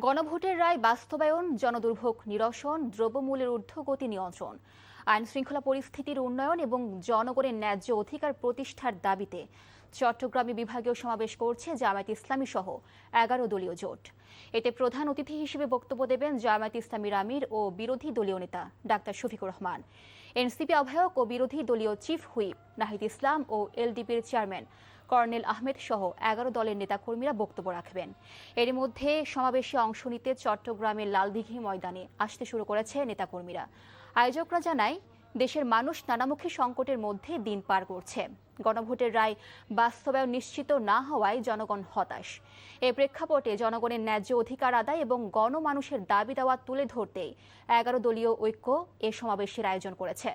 গণভোটের রায় বাস্তবায়ন, জনদুর্ভোগ নিরসন, দ্রব্যমূল্যের ঊর্ধ্বগতি নিয়ন্ত্রণ, আইন শৃঙ্খলা পরিস্থিতির উন্নয়ন এবং জনগণের ন্যায্য অধিকার প্রতিষ্ঠার দাবিতে চট্টগ্রামে বিভাগীয় সমাবেশ করছে জামায়াত ইসলামী সহ ১১ দলীয় জোট। এতে প্রধান অতিথি হিসেবে বক্তব্য দেবেন জামায়াত ইসলামীর আমির ও বিরোধী দলীয় নেতা ডাক্তার শফিকুর রহমান, এনসিপি আহ্বায়ক ও বিরোধী দলীয় চিফ হুইপ নাহিদ ইসলাম ও এলডিপির চেয়ারম্যান কর্নেল আহমেদ সহ ১১ দলের নেতাকর্মীরা বক্তব্য রাখবেন। এর মধ্যে সমাবেশে অংশ নিতে চট্টগ্রামের লালদিঘি ময়দানে আসতে শুরু করেছে নেতাকর্মীরা। আয়োজকরা জানায়, দেশের মানুষ নানামুখী সংকটের মধ্যে দিন পার করছে। গণভোটের রায় বাস্তবায়ন নিশ্চিত না হওয়ায় জনগণ হতাশ। এ প্রেক্ষাপটে জনগণের ন্যায্য অধিকার আদায় এবং গণমানুষের দাবি দাওয়া তুলে ধরতেই ১১ দলীয় ঐক্য এ সমাবেশের আয়োজন করেছে।